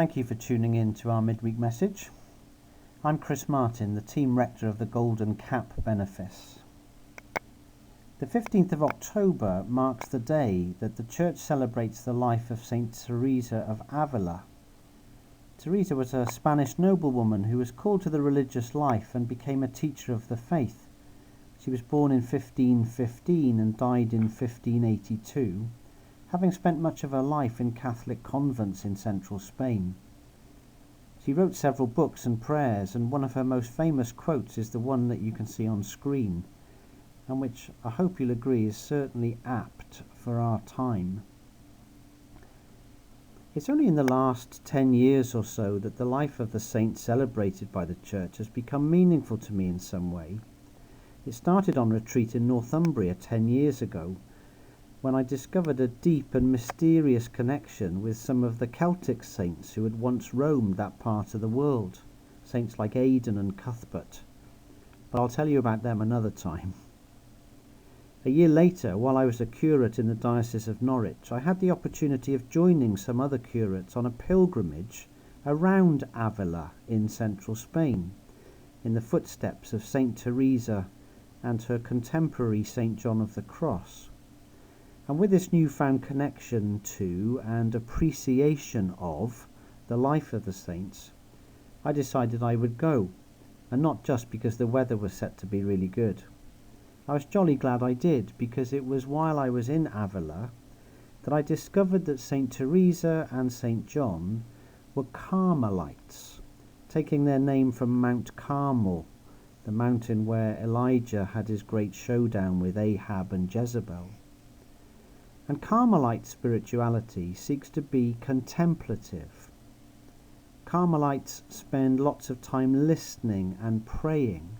Thank you for tuning in to our midweek message. I'm Chris Martin, the team rector of the Golden Cap benefice. The 15th of October marks the day that the Church celebrates the life of Saint Teresa of Avila. Teresa was a Spanish noblewoman who was called to the religious life and became a teacher of the faith. She was born in 1515 and died in 1582. Having spent much of her life in Catholic convents in central Spain. She wrote several books and prayers, and one of her most famous quotes is the one that you can see on screen, and which I hope you'll agree is certainly apt for our time. It's only in the last 10 years or so that the life of the saint celebrated by the Church has become meaningful to me in some way. It started on retreat in Northumbria 10 years ago, when I discovered a deep and mysterious connection with some of the Celtic saints who had once roamed that part of the world, saints like Aidan and Cuthbert. But I'll tell you about them another time. A year later, while I was a curate in the Diocese of Norwich, I had the opportunity of joining some other curates on a pilgrimage around Avila in central Spain, in the footsteps of Saint Teresa and her contemporary Saint John of the Cross. And with this newfound connection to and appreciation of the life of the saints, I decided I would go, and not just because the weather was set to be really good. I was jolly glad I did, because it was while I was in Avila that I discovered that Saint Teresa and Saint John were Carmelites, taking their name from Mount Carmel, the mountain where Elijah had his great showdown with Ahab and Jezebel. And Carmelite spirituality seeks to be contemplative. Carmelites spend lots of time listening and praying,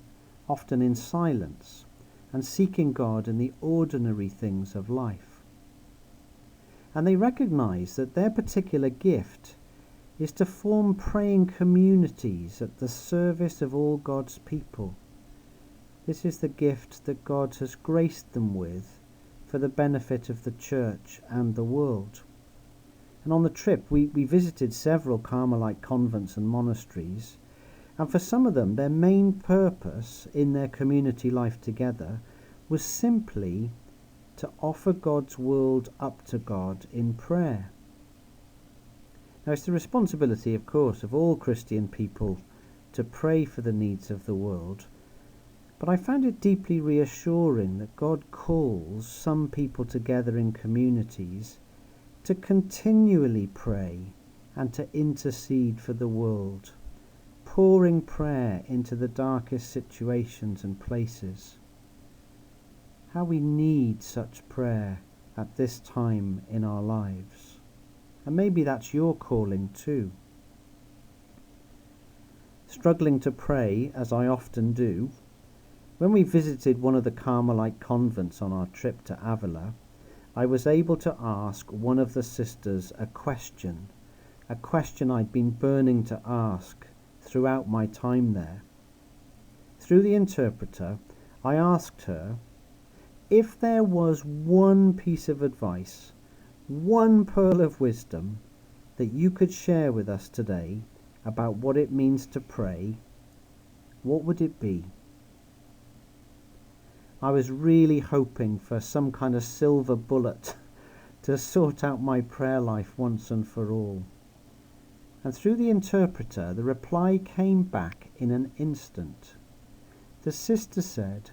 often in silence, and seeking God in the ordinary things of life. And they recognize that their particular gift is to form praying communities at the service of all God's people. This is the gift that God has graced them with for the benefit of the Church and the world. And on the trip we visited several Carmelite convents and monasteries, and for some of them their main purpose in their community life together was simply to offer God's world up to God in prayer. Now it's the responsibility, of course, of all Christian people to pray for the needs of the world, but I found it deeply reassuring that God calls some people together in communities to continually pray and to intercede for the world, pouring prayer into the darkest situations and places. How we need such prayer at this time in our lives. And maybe that's your calling too. Struggling to pray, as I often do, when we visited one of the Carmelite convents on our trip to Avila, I was able to ask one of the sisters a question I'd been burning to ask throughout my time there. Through the interpreter, I asked her, if there was one piece of advice, one pearl of wisdom that you could share with us today about what it means to pray, what would it be? I was really hoping for some kind of silver bullet to sort out my prayer life once and for all. And through the interpreter, the reply came back in an instant. The sister said,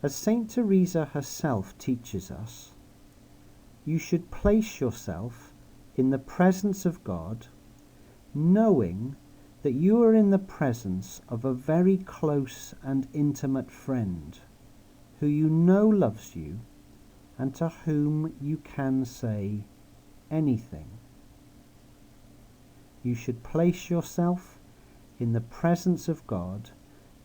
as Saint Teresa herself teaches us, you should place yourself in the presence of God, knowing that you are in the presence of a very close and intimate friend, who you know loves you and to whom you can say anything. You should place yourself in the presence of God,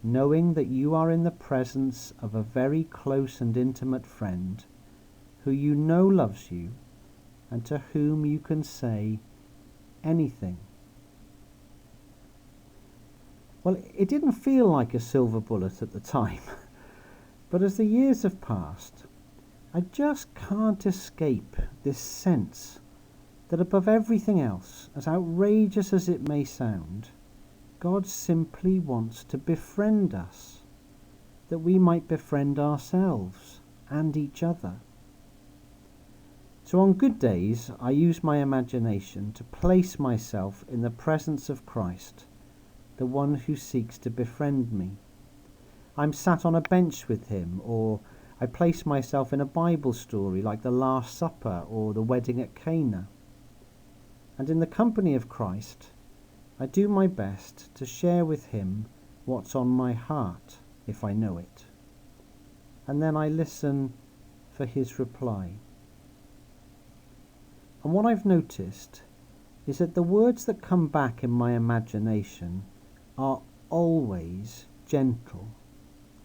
knowing that you are in the presence of a very close and intimate friend, who you know loves you and to whom you can say anything. Well, it didn't feel like a silver bullet at the time. But as the years have passed, I just can't escape this sense that above everything else, as outrageous as it may sound, God simply wants to befriend us, that we might befriend ourselves and each other. So on good days, I use my imagination to place myself in the presence of Christ, the one who seeks to befriend me. I'm sat on a bench with him, or I place myself in a Bible story like the Last Supper or the wedding at Cana. And in the company of Christ, I do my best to share with him what's on my heart, if I know it. And then I listen for his reply. And what I've noticed is that the words that come back in my imagination are always gentle,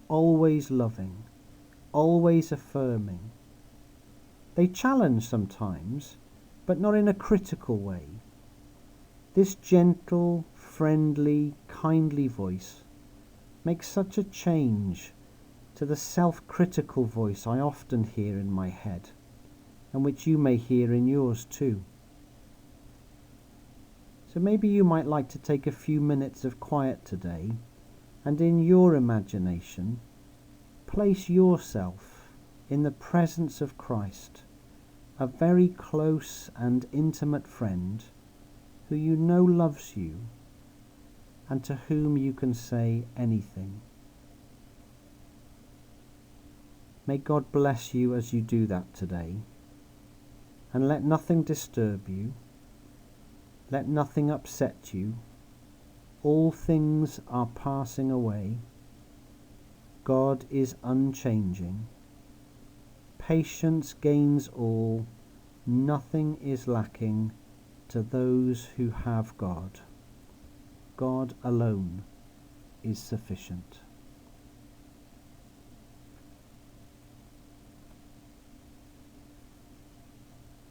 always loving, always affirming. They challenge sometimes, but not in a critical way. This gentle, friendly, kindly voice makes such a change to the self-critical voice I often hear in my head, and which you may hear in yours too. So maybe you might like to take a few minutes of quiet today, and in your imagination, place yourself in the presence of Christ, a very close and intimate friend who you know loves you and to whom you can say anything. May God bless you as you do that today, and let nothing disturb you, let nothing upset you. All things are passing away. God is unchanging. Patience gains all. Nothing is lacking to those who have God. God alone is sufficient.